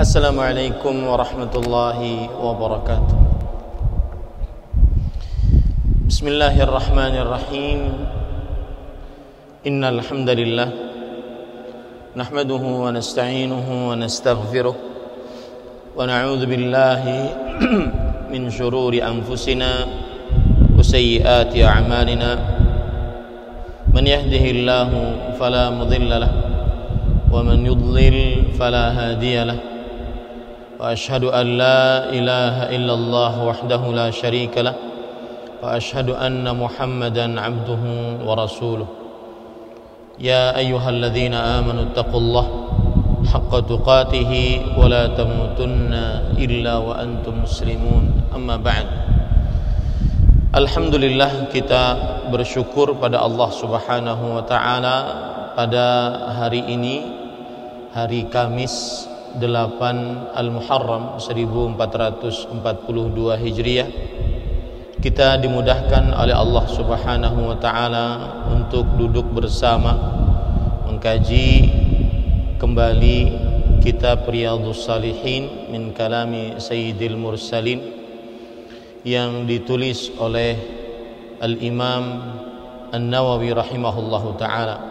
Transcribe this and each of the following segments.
Assalamualaikum warahmatullahi wabarakatuh. Bismillahirrahmanirrahim. Innal hamdalillah nahmaduhu wa nasta'inuhu wa nastaghfiruh wa na'udzu billahi min shururi anfusina wa sayyiati a'malina. Man yahdihillahu fala mudilla lahu wa man yudlil fala hadiya lahu. وأشهد أن لا إله إلا الله وحده لا شريك له وأشهد أن محمدا عبده ورسوله يا أيها الذين آمنوا اتقوا الله حق تقاته ولا تموتن إلا وأنتم مسلمون أما بعد. Alhamdulillah, kita bersyukur pada Allah Subhanahu wa taala pada hari ini, hari Kamis 8 Al-Muharram 1442 Hijriah, kita dimudahkan oleh Allah Subhanahu wa taala untuk duduk bersama mengkaji kembali kitab Riyadhus Shalihin min kalami Sayyidil Mursalin yang ditulis oleh Al-Imam An-Nawawi rahimahullahu taala.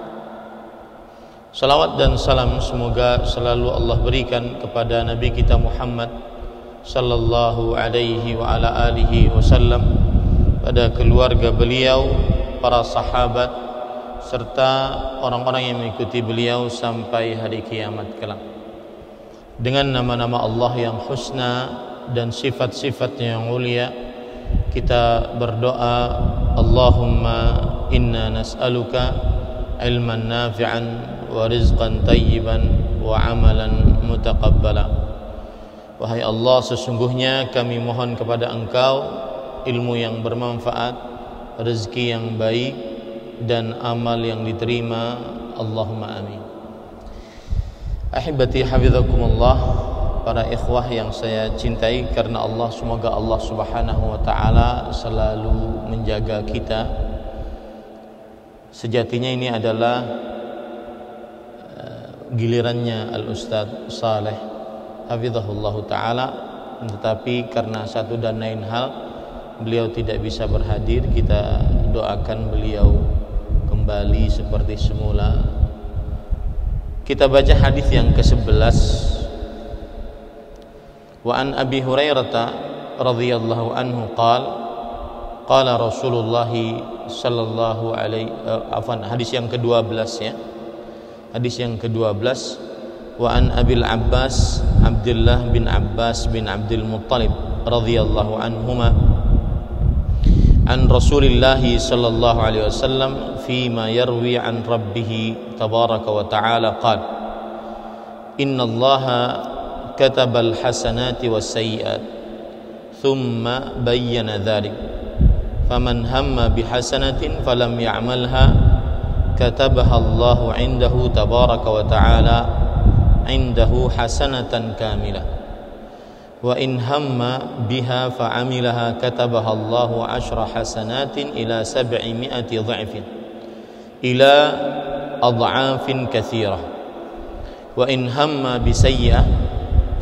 Salawat dan salam semoga selalu Allah berikan kepada Nabi kita Muhammad sallallahu alaihi wa ala alihi wasallam, pada keluarga beliau, para sahabat, serta orang-orang yang mengikuti beliau sampai hari kiamat kelak. Dengan nama-nama Allah yang husna dan sifat-sifatnya yang mulia, kita berdoa, Allahumma inna nas'aluka ilman nafi'an wa rizqan tayyiban wa amalan mutaqabbala. Wahai Allah, sesungguhnya kami mohon kepada Engkau ilmu yang bermanfaat, rezeki yang baik, dan amal yang diterima. Allahumma amin. Ahibati hafizakumullah, para ikhwah yang saya cintai karena Allah, semoga Allah Subhanahu wa taala selalu menjaga kita. Sejatinya ini adalah gilirannya Al-Ustadz Saleh hafizahullah ta'ala, tetapi karena satu dan lain hal beliau tidak bisa berhadir. Kita doakan beliau kembali seperti semula. Kita baca hadis yang ke-11. Wa an Abi Hurairah radhiyallahu anhu qala Rasulullah sallallahu alaihi hadis yang ke-12 ya. Hadis yang ke-12, wa an Abil Abbas Abdullah bin Abbas bin Abdul Muttalib radhiyallahu anhuma an Rasulillah sallallahu alaihi wasallam fima yarwi an rabbih tabaraka wa ta'ala qala innallaha kataba al-hasanati was-sayyi'at thumma bayyana dhalik faman hamma bihasanatin falam ya'malha katabaha Allahu indahu tabaraka wa ta'ala indahu hasanatan kamilah wa in hamma biha fa'amilaha katabaha Allahu 10 hasanatin ila 700 dha'fin ila ad'afin katsirah wa in hamma bisayyi'ah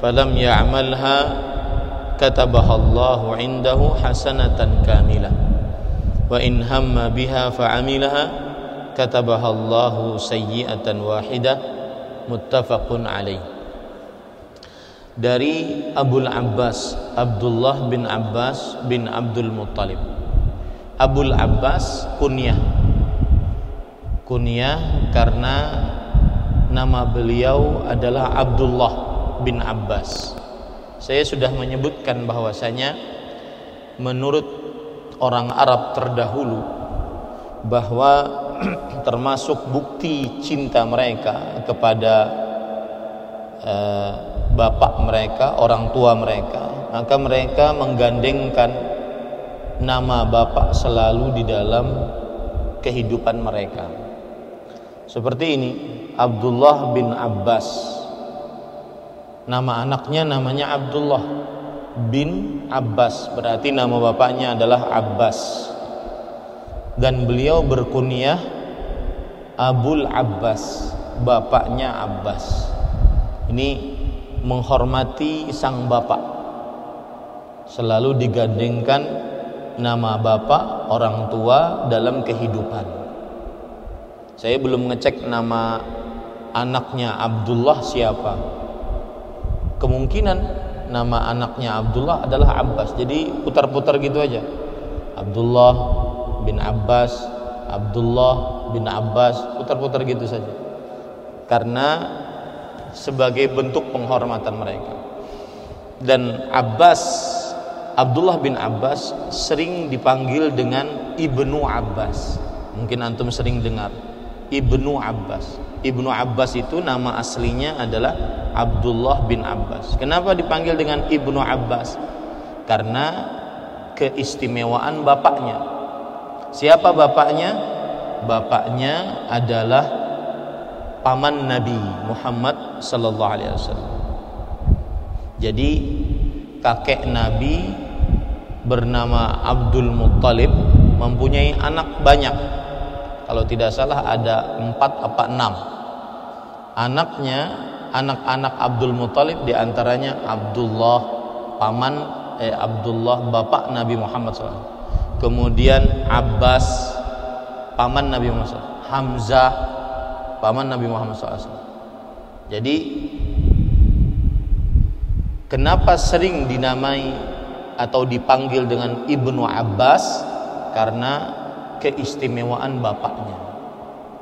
falam ya'malha katabaha Allahu indahu hasanatan kamilah wa in hamma biha fa'amilaha katabaha Allahu sayyi'atan wahidah. Muttafaqun alaih. Dari Abul Abbas Abdullah bin Abbas bin Abdul Muttalib. Abul Abbas kunyah karena nama beliau adalah Abdullah bin Abbas. Saya sudah menyebutkan bahwasanya menurut orang Arab terdahulu bahwa termasuk bukti cinta mereka kepada bapak mereka, orang tua mereka, maka mereka menggandengkan nama bapak selalu di dalam kehidupan mereka. Seperti ini, Abdullah bin Abbas, nama anaknya namanya Abdullah bin Abbas, berarti nama bapaknya adalah Abbas. Dan beliau berkunyah Abul Abbas, bapaknya Abbas. Ini menghormati sang bapak. Selalu digandengkan nama bapak, orang tua dalam kehidupan. Saya belum ngecek nama anaknya Abdullah siapa. Kemungkinan nama anaknya Abdullah adalah Abbas. Jadi putar-putar gitu aja. Abdullah bin Abbas, Abdullah bin Abbas, putar-putar gitu saja. Karena sebagai bentuk penghormatan mereka. Dan Abdullah bin Abbas sering dipanggil dengan Ibnu Abbas. Mungkin antum sering dengar Ibnu Abbas. Ibnu Abbas itu nama aslinya adalah Abdullah bin Abbas. Kenapa dipanggil dengan Ibnu Abbas? Karena keistimewaan bapaknya. Siapa bapaknya? Bapaknya adalah paman Nabi Muhammad sallallahu alaihi wasallam. Jadi kakek Nabi bernama Abdul Muttalib mempunyai anak banyak. Kalau tidak salah ada 4 apa 6. Anak-anak Abdul Muttalib diantaranya Abdullah Abdullah bapak Nabi Muhammad SAW. Kemudian Abbas paman Nabi Muhammad SAW. Hamzah paman Nabi Muhammad SAW. Jadi kenapa sering dinamai atau dipanggil dengan Ibnu Abbas? Karena keistimewaan bapaknya,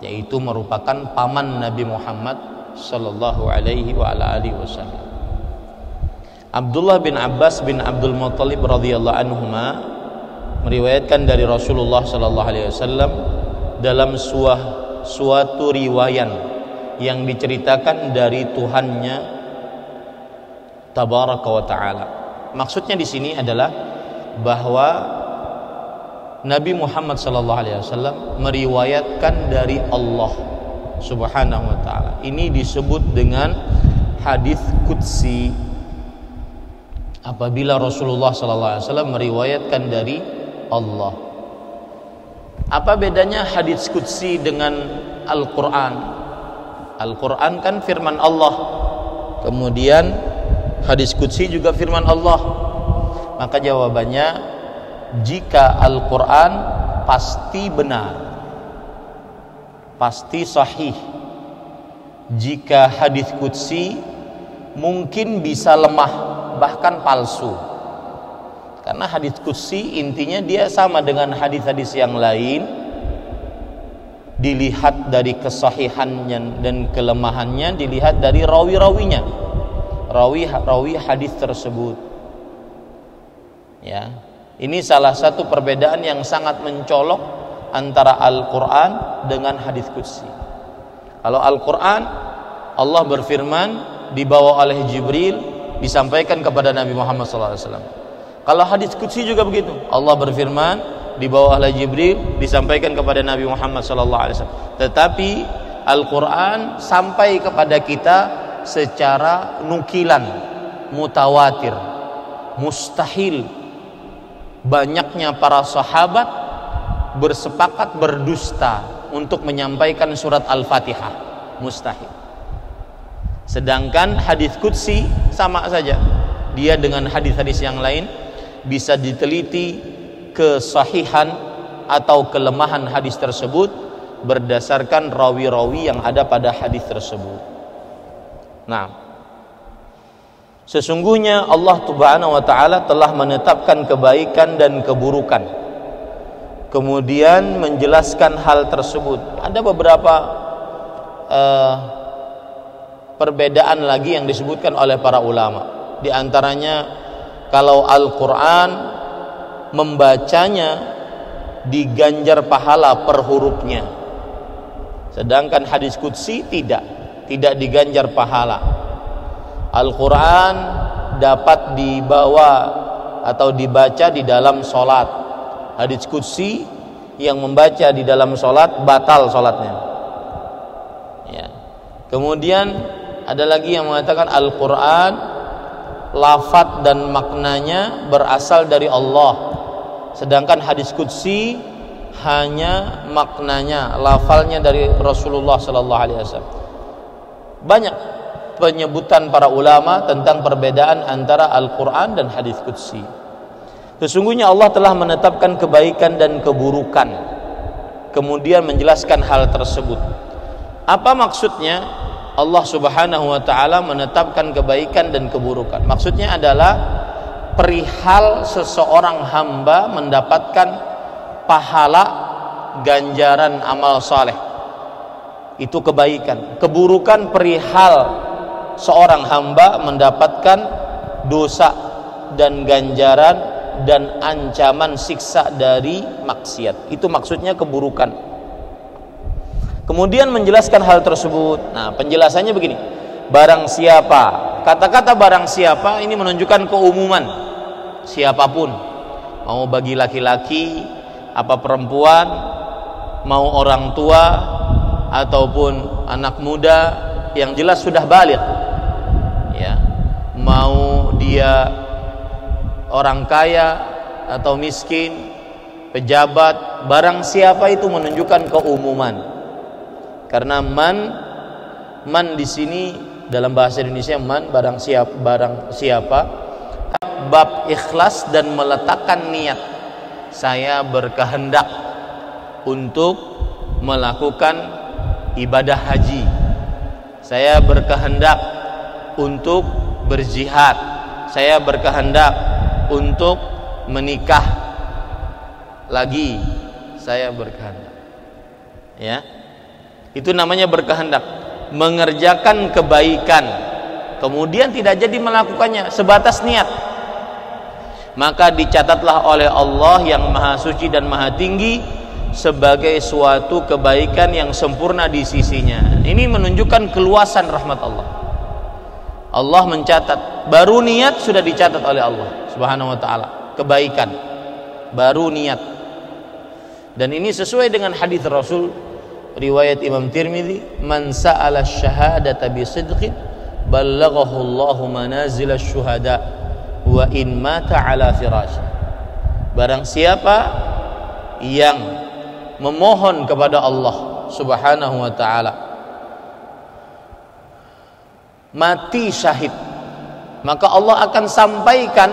yaitu merupakan paman Nabi Muhammad sallallahu alaihi wa ala alihi wasallam. Abdullah bin Abbas bin Abdul Muttalib radhiyallahu anhuma meriwayatkan dari Rasulullah sallallahu alaihi wasallam dalam suatu riwayat yang diceritakan dari Tuhannya tabaraka wa taala. Maksudnya di sini adalah bahwa Nabi Muhammad sallallahu alaihi wasallam meriwayatkan dari Allah Subhanahu wa taala. Ini disebut dengan hadis qudsi. Apabila Rasulullah sallallahu alaihi wasallam meriwayatkan dari Allah. Apa bedanya hadis qudsi dengan Al-Qur'an? Al-Qur'an kan firman Allah. Kemudian hadis qudsi juga firman Allah. Maka jawabannya, jika Al-Quran pasti benar, pasti sahih. Jika hadis qudsi mungkin bisa lemah, bahkan palsu. Karena hadis qudsi intinya dia sama dengan hadis-hadis yang lain, dilihat dari kesahihannya dan kelemahannya, dilihat dari rawi-rawinya, rawi hadis tersebut. Ya. Ini salah satu perbedaan yang sangat mencolok antara Al-Quran dengan hadis qudsi. Kalau Al-Quran, Allah berfirman dibawa oleh Jibril, disampaikan kepada Nabi Muhammad SAW. Kalau hadis qudsi juga begitu, Allah berfirman dibawa oleh Jibril, disampaikan kepada Nabi Muhammad SAW. Tetapi Al-Quran sampai kepada kita secara nukilan, mutawatir, mustahil. Banyaknya para sahabat bersepakat berdusta untuk menyampaikan surat Al-Fatihah, mustahil. Sedangkan hadis qudsi sama saja, dia dengan hadis-hadis yang lain bisa diteliti kesahihan atau kelemahan hadis tersebut berdasarkan rawi-rawi yang ada pada hadis tersebut. Nah, sesungguhnya Allah Subhanahu wa taala telah menetapkan kebaikan dan keburukan. Kemudian menjelaskan hal tersebut. Ada beberapa perbedaan lagi yang disebutkan oleh para ulama. Di antaranya kalau Al-Qur'an membacanya diganjar pahala per hurufnya. Sedangkan hadis qudsi tidak diganjar pahala. Al-Quran dapat dibawa atau dibaca di dalam sholat. Hadis qudsi yang membaca di dalam sholat batal sholatnya. Ya. Kemudian ada lagi yang mengatakan Al-Quran lafadz dan maknanya berasal dari Allah. Sedangkan hadis qudsi hanya maknanya, lafalnya dari Rasulullah sallallahu alaihi wasallam. Banyak penyebutan para ulama tentang perbedaan antara Al-Quran dan hadis qudsi. Sesungguhnya Allah telah menetapkan kebaikan dan keburukan, kemudian menjelaskan hal tersebut. Apa maksudnya Allah Subhanahu wa ta'ala menetapkan kebaikan dan keburukan? Maksudnya adalah perihal seseorang hamba mendapatkan pahala ganjaran amal saleh, itu kebaikan. Keburukan perihal seorang hamba mendapatkan dosa dan ganjaran dan ancaman siksa dari maksiat, itu maksudnya keburukan. Kemudian menjelaskan hal tersebut. Nah, penjelasannya begini: barang siapa, kata-kata barang siapa ini menunjukkan keumuman, siapapun, mau bagi laki-laki apa perempuan, mau orang tua ataupun anak muda, yang jelas sudah baligh, ya, mau dia orang kaya atau miskin, pejabat, barang siapa itu menunjukkan keumuman. Karena man di sini dalam bahasa Indonesia barang siapa, bab ikhlas dan meletakkan niat, saya berkehendak untuk melakukan ibadah haji, saya berkehendak untuk berjihad, saya berkehendak untuk menikah lagi, saya berkehendak, ya, itu namanya berkehendak, mengerjakan kebaikan kemudian tidak jadi melakukannya, sebatas niat, maka dicatatlah oleh Allah yang maha suci dan maha tinggi sebagai suatu kebaikan yang sempurna di sisinya. Ini menunjukkan keluasan rahmat Allah. Allah mencatat, baru niat sudah dicatat oleh Allah Subhanahu wa ta'ala, kebaikan baru niat. Dan ini sesuai dengan hadis Rasul riwayat Imam Tirmidzi, man sa'ala syahadata bi sidqin ballaghahu Allahu manazil asy-syuhada wa in mata ala firasy. Barang siapa yang memohon kepada Allah Subhanahu wa ta'ala mati syahid, maka Allah akan sampaikan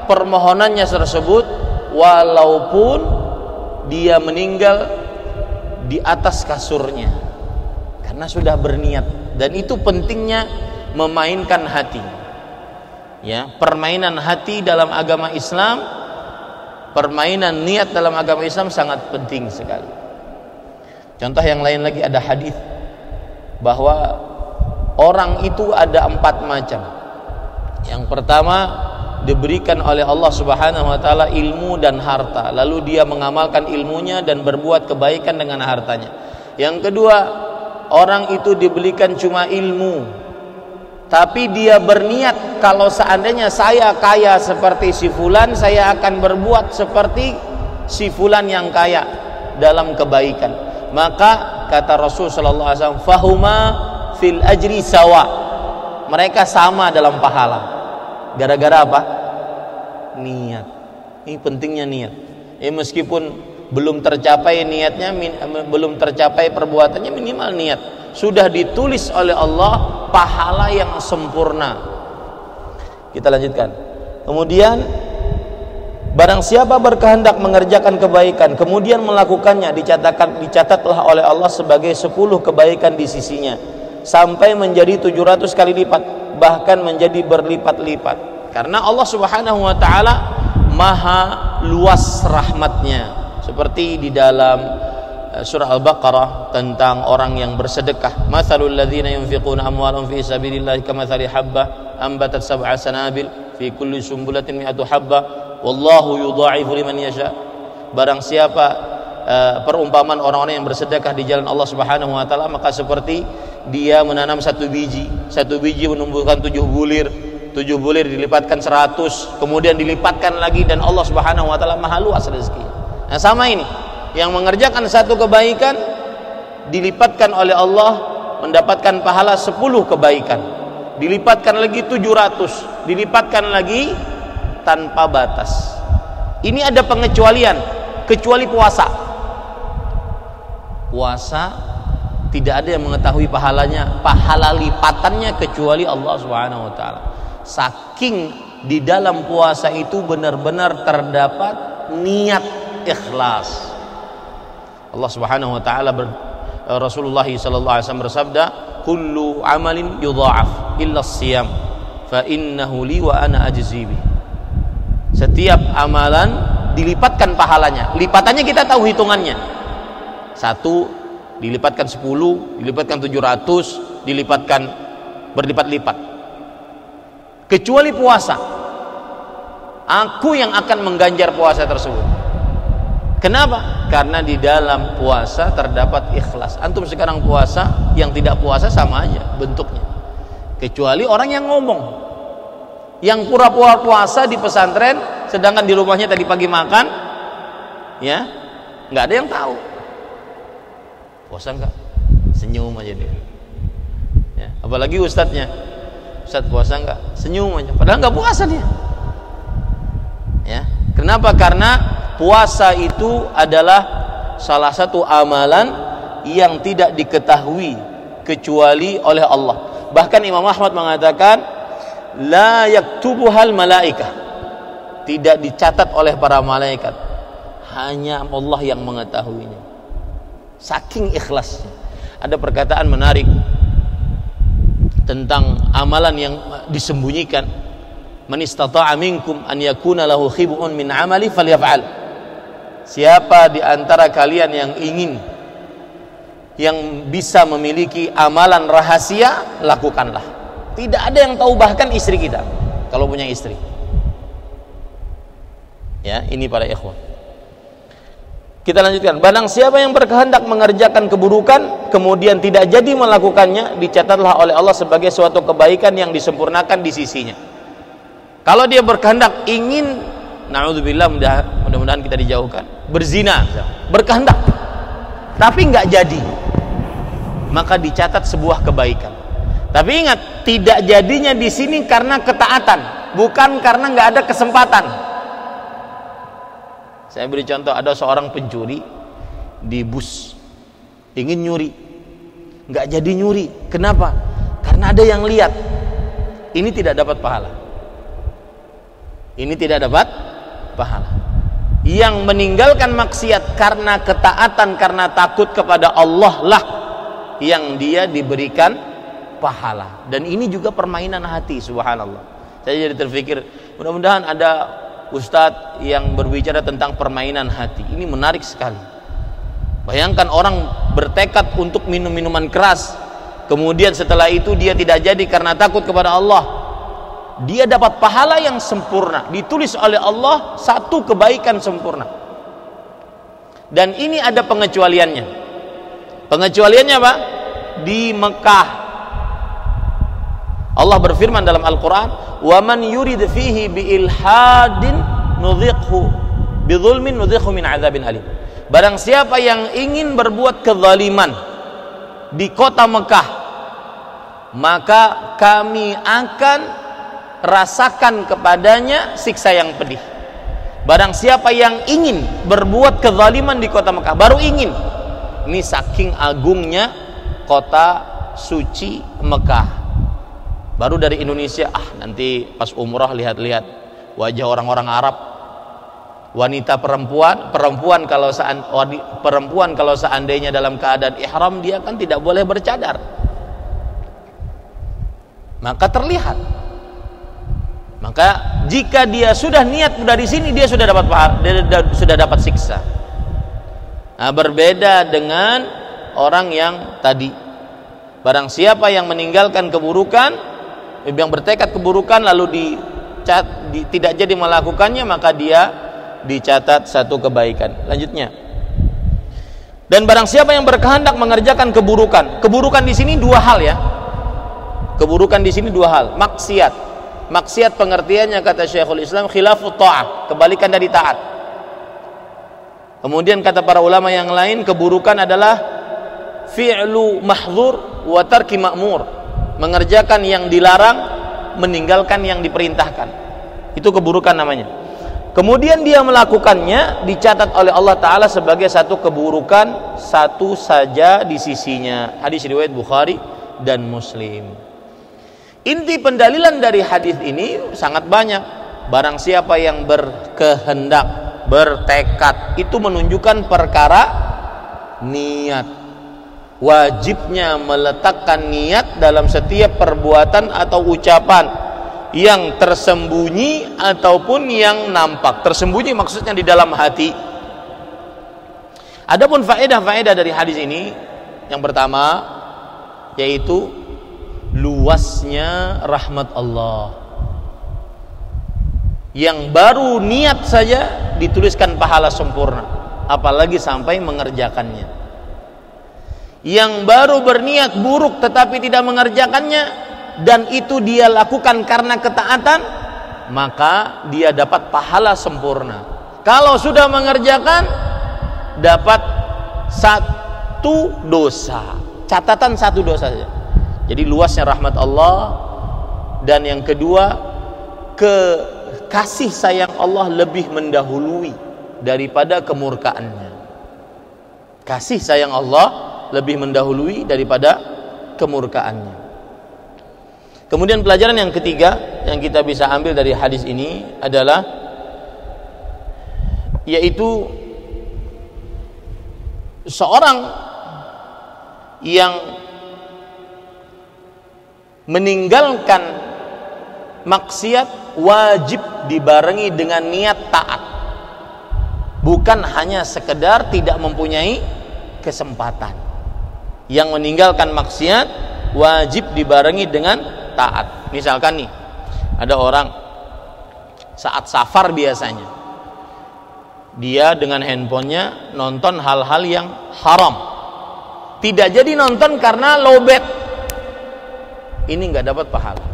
permohonannya tersebut walaupun dia meninggal di atas kasurnya, karena sudah berniat. Dan itu pentingnya memainkan hati, ya, permainan hati dalam agama Islam, permainan niat dalam agama Islam sangat penting sekali. Contoh yang lain lagi, ada hadis bahwa orang itu ada 4 macam. Yang pertama, diberikan oleh Allah Subhanahu wa ta'ala ilmu dan harta, lalu dia mengamalkan ilmunya dan berbuat kebaikan dengan hartanya. Yang kedua, orang itu diberikan cuma ilmu, tapi dia berniat, kalau seandainya saya kaya seperti si fulan, saya akan berbuat seperti si fulan yang kaya dalam kebaikan. Maka kata Rasul sallallahu alaihi wasallam, fahuma fil ajri sawa, mereka sama dalam pahala. Gara-gara apa? Niat. Ini pentingnya niat. Meskipun belum tercapai niatnya, belum tercapai perbuatannya, minimal niat. Sudah ditulis oleh Allah pahala yang sempurna. Kita lanjutkan. Kemudian, barang siapa berkehendak mengerjakan kebaikan kemudian melakukannya, dicatatlah oleh Allah sebagai 10 kebaikan di sisinya, sampai menjadi 700 kali lipat, bahkan menjadi berlipat-lipat. Karena Allah Subhanahu wa ta'ala maha luas rahmatnya, seperti di dalam surah Al-Baqarah tentang orang yang bersedekah. Matsalul ladzina yunfiquna amwalahum fi sabilillahi kamatsali habbah ambatat sab'a sanabil fi kulli sumbulatin mi'atu habbah wallahu yudha'ifu liman yasha. Barang siapa perumpamaan orang-orang yang bersedekah di jalan Allah Subhanahu wa ta'ala, maka seperti dia menanam 1 biji. 1 biji menumbuhkan 7 bulir. 7 bulir dilipatkan 100, kemudian dilipatkan lagi, dan Allah Subhanahu wa ta'ala maha luas rezeki. Nah, sama ini, yang mengerjakan 1 kebaikan dilipatkan oleh Allah mendapatkan pahala 10 kebaikan, dilipatkan lagi 700, dilipatkan lagi tanpa batas. Ini ada pengecualian, kecuali puasa. Puasa tidak ada yang mengetahui pahala lipatannya kecuali Allah Subhanahu wa taala. Saking di dalam puasa itu benar-benar terdapat niat ikhlas. Allah Subhanahu wa taala Rasulullah sallallahu alaihi wasallam bersabda, "Kullu amalin yudha'af illa as-siyam, fa innahu li wa ana ajzi bih." Setiap amalan dilipatkan pahalanya. Lipatannya kita tahu hitungannya. 1 dilipatkan 10, dilipatkan 700, dilipatkan berlipat-lipat. Kecuali puasa. Aku yang akan mengganjar puasa tersebut. Kenapa? Karena di dalam puasa terdapat ikhlas. Antum sekarang puasa, yang tidak puasa sama aja bentuknya. Kecuali orang yang ngomong. Yang pura-pura puasa di pesantren, sedangkan di rumahnya tadi pagi makan, ya, nggak ada yang tahu. Puasa enggak? Senyum aja dia. Ya, apalagi ustadznya. Ustadz puasa enggak? Senyum aja. Padahal enggak puasa dia. Ya. Kenapa? Karena puasa itu adalah salah satu amalan yang tidak diketahui kecuali oleh Allah. Bahkan Imam Ahmad mengatakan, la yaktubuhal malaikah. Tidak dicatat oleh para malaikat. Hanya Allah yang mengetahuinya. Saking ikhlasnya. Ada perkataan menarik tentang amalan yang disembunyikan. Man istata'a minkum an yakuna lahu khib'un min 'amali falyaf'al. Siapa di antara kalian yang bisa memiliki amalan rahasia, lakukanlah. Tidak ada yang tahu, bahkan istri kita kalau punya istri. Ya, ini para ikhwan. Kita lanjutkan. Barang siapa yang berkehendak mengerjakan keburukan kemudian tidak jadi melakukannya, dicatatlah oleh Allah sebagai suatu kebaikan yang disempurnakan di sisinya. Kalau dia berkehendak ingin, naudzubillah, mudah-mudahan kita dijauhkan, berzina, berkehendak tapi nggak jadi, maka dicatat sebuah kebaikan. Tapi ingat, tidak jadinya di sini karena ketaatan, bukan karena nggak ada kesempatan. Saya beri contoh, ada seorang pencuri di bus, ingin nyuri, nggak jadi nyuri. Kenapa? Karena ada yang lihat. Ini tidak dapat pahala. Ini tidak dapat pahala. Yang meninggalkan maksiat karena ketaatan, karena takut kepada Allah lah yang dia diberikan pahala. Dan ini juga permainan hati, subhanallah. Saya jadi terpikir, mudah-mudahan ada ustadz yang berbicara tentang permainan hati. Ini menarik sekali. Bayangkan orang bertekad untuk minum minuman keras, kemudian setelah itu dia tidak jadi karena takut kepada Allah. Dia dapat pahala yang sempurna, ditulis oleh Allah satu kebaikan sempurna. Dan ini ada pengecualiannya. Pengecualiannya apa? Di Mekah Allah berfirman dalam Al-Quran, wa man yurid fihi bi ilhadin nudhiqhu bi dzulmin nudhiqhu min adzabin alim. Barang siapa yang ingin berbuat kezaliman di kota Mekah, maka kami akan rasakan kepadanya siksa yang pedih. Barang siapa yang ingin berbuat kezaliman di kota Mekah, baru ingin. Ini saking agungnya kota suci Mekah. Baru dari Indonesia, nanti pas umrah lihat-lihat wajah orang-orang Arab, wanita perempuan kalau seandainya dalam keadaan ihram, dia kan tidak boleh bercadar, maka terlihat. Maka jika dia sudah niat dari sini, dia sudah dapat siksa. Nah, berbeda dengan orang yang tadi. Barang siapa yang meninggalkan keburukan, yang bertekad keburukan lalu tidak jadi melakukannya, maka dia dicatat satu kebaikan. Lanjutnya. Dan barang siapa yang berkehendak mengerjakan keburukan, keburukan di sini dua hal ya. Keburukan di sini dua hal. Maksiat. Maksiat pengertiannya kata Syekhul Islam khilafut ta'ah, kebalikan dari taat. Kemudian kata para ulama yang lain, keburukan adalah fi'lu mahdzur wa tarki ma'mur, mengerjakan yang dilarang, meninggalkan yang diperintahkan. Itu keburukan namanya. kemudian dia melakukannya, dicatat oleh Allah Ta'ala sebagai satu keburukan satu saja di sisinya. Hadis riwayat Bukhari dan Muslim. Inti pendalilan dari hadis ini sangat banyak. Barang siapa yang berkehendak, bertekad, itu menunjukkan perkara niat. Wajibnya meletakkan niat dalam setiap perbuatan atau ucapan, yang tersembunyi ataupun yang nampak. Tersembunyi maksudnya di dalam hati. Adapun faedah-faedah dari hadis ini, yang pertama yaitu luasnya rahmat Allah. Yang baru niat saja dituliskan pahala sempurna, apalagi sampai mengerjakannya. Yang baru berniat buruk tetapi tidak mengerjakannya, dan itu dia lakukan karena ketaatan, maka dia dapat pahala sempurna. Kalau sudah mengerjakan, dapat satu dosa, catatan satu dosa saja. Jadi luasnya rahmat Allah. Dan yang kedua, kasih sayang Allah lebih mendahului daripada kemurkaannya. Kasih sayang Allah lebih mendahului daripada kemurkaannya. Kemudian pelajaran yang ketiga yang kita bisa ambil dari hadis ini adalah, yaitu seorang yang meninggalkan maksiat wajib dibarengi dengan niat taat, bukan hanya sekedar tidak mempunyai kesempatan. Yang meninggalkan maksiat wajib dibarengi dengan taat. Misalkan nih, ada orang saat safar biasanya dia dengan handphonenya nonton hal-hal yang haram, tidak jadi nonton karena lowbat, ini nggak dapat pahala.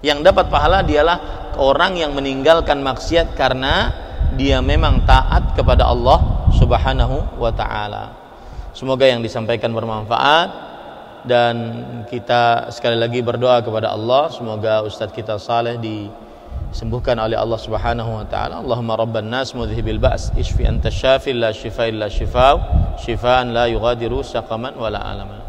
Yang dapat pahala dialah orang yang meninggalkan maksiat karena dia memang taat kepada Allah Subhanahu wa ta'ala. Semoga yang disampaikan bermanfaat, dan kita sekali lagi berdoa kepada Allah semoga Ustadz kita Saleh disembuhkan oleh Allah Subhanahu wa ta'ala. Allahumma rabban nas mudhibil ba's ishfi anta syafi la shifa illa shifaa shifaan la yughadiru saqaman wala alaman.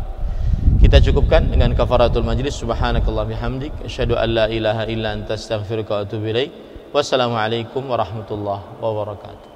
Kita cukupkan dengan kafaratul majlis. Subhanakallah bihamdik asyhadu an la ilaha illa anta astaghfiruka wa atubu ilaik. Wassalamualaikum warahmatullahi wabarakatuh.